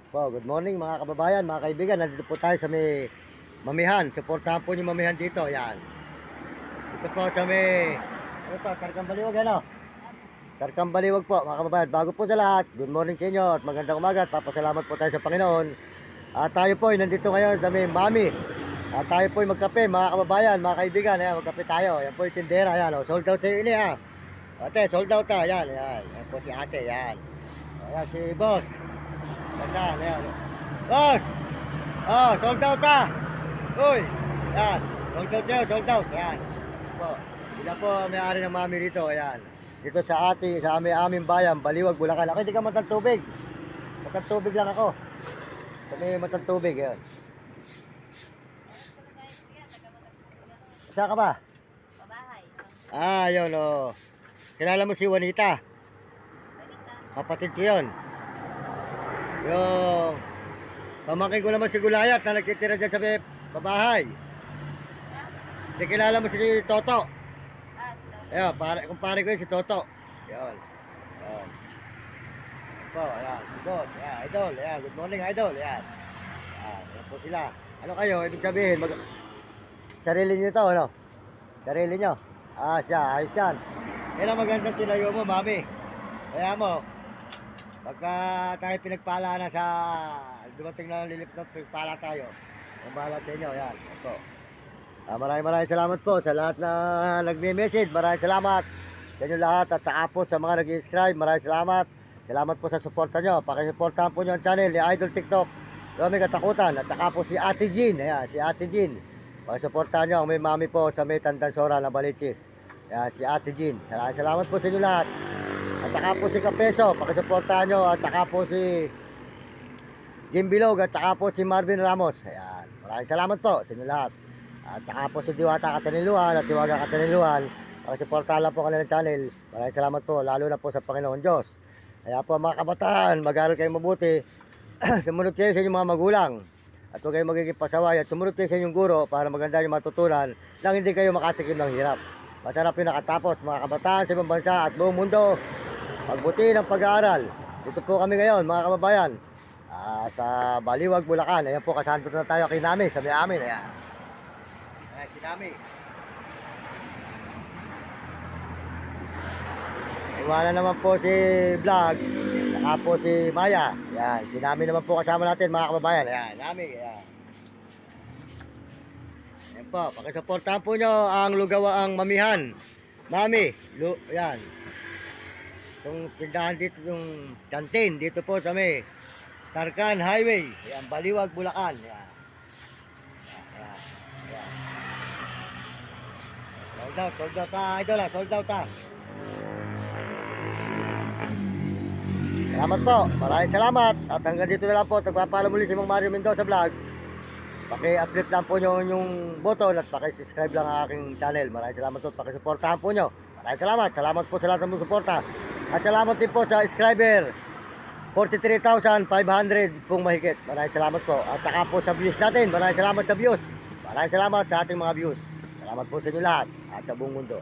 Po, good morning mga kababayan, mga kaibigan. Nandito po tayo sa may Mamihan. Suportahan po yung Mamihan dito. Yan. Dito po sa may ano to, Tarkang Baliwag ano? Tarkang Baliwag po mga kababayan. Bago po sa lahat, good morning sa inyo at magandang umaga at papasalamat po tayo sa Panginoon. At tayo po ay nandito ngayon sa may Mami. At tayo po ay magkape mga kababayan, mga kaibigan. Ayan, magkape tayo. Yan po yung tindera. Ayan, oh, sold out sa iyo ini ha. Ate, sold out ha. Yan, yan. Yan po si ate. Yan. Ayan si boss. Ganda, ayan. Boss! Oh, sold out ha! Uy! Yan. Sold out yun, sold out. Yan. Po. Sila po may-ari ng Mami rito. Ayan. Dito sa aming bayan, Baliwag, Bulacan. Ako hindi ka matang tubig. Matang tubig lang ako. Sa may matang tubig. Ayan. Saan ka ba? Pabahay. Ah, yun oh. Kilala mo si Juanita? Kapatid ko yun. Yung pamangkin ko naman si Gulayat na nagtitira dyan sa may babahay. Hindi kilala mo si Toto. Ayun, kumpare ko yun si Toto. Ayun. Ayun. So, ayan. Good. Ayan, idol. Ayan. Good morning, idol. Ayan. Ayan po sila. Ano kayo? Ibig sabihin, sarili nyo to, ano? Sarili nyo. Ah, siya. Ayos yan. Yan ang magandang tinayo mo, Mami. Kaya mo, pagka tayo pinagpala na sa dumating na lilip na pinagpala tayo, ang bahala sa inyo, yan. Ito. Maraming salamat po sa lahat na nagme-message. Maraming salamat sa inyo lahat at saka po sa mga nag-subscribe. Maraming salamat. Salamat po sa suporta nyo. Pakisuportahan po nyo ang channel ni Idol TikTok Romy Katakutan at saka po si Ate Jean. Ayan, si Ate Jean. Pakisuportahan nyo ang may Mami po sa may Tandansora na Balichis. Ayan, si Ate Jean. Salamat po sa inyo lahat. At saka po si Kapeso, pakisuportahan nyo. At saka po si Jim Bilog at saka po si Marvin Ramos. Ayan. Maraming salamat po sa inyo lahat. At saka po si Diwata Kataniluan at Tiwaga Kataniluan. Pakisuportahan lang po kanilang channel. Maraming salamat po, lalo na po sa Panginoon Diyos. Kaya po mga kabataan, mag-aral kayo mabuti. Sumunod kayo sa inyong mga magulang. At huwag kayong magiging pasaway. At sumunod kayo sa inyong guro para maganda yung matutunan nang hindi kayo makatikim ng hirap. Masarap yung nakatapos mga kabataan sa ibang bansa at buong mundo. Pagbuti ng pag-aaral. Dito po kami ngayon mga kababayan. Sa Baliwag, Bulacan. Ayan po, kasanto na tayo kay Nami. Sabi amin. Ayan. Ayan si Nami. Iwanan naman po si Vlog. Saka po si Maya. Ayan. Si Nami naman po kasama natin mga kababayan. Ayan. Nami. Ayan. Ayan po. Pakisuportahan po nyo ang lugawaang Mamihan. Mami. Ayan. Itong tindahan dito, yung kantin, dito po sa may Tarkan Highway. Ayan, Baliwag, Bulacan. Ayan. Ayan. Ayan. Sold out idol ha, sold out ha. Salamat po, maraming salamat. At hanggang dito na lang po, nagpapaalam muli si Mang Mario Mendoza Vlog. Paki-update lang po nyo yung button at paki-subscribe lang ang aking channel. Maraming salamat po, paki-suportahan po nyo. Maraming salamat, salamat po sa lahat ng suporta. At salamat din po sa subscriber 43,500 pong mahigit. Maraming salamat po. At saka po sa views natin. Maraming salamat sa views. Maraming salamat sa ating mga views. Salamat po sa inyo lahat at sa buong mundo.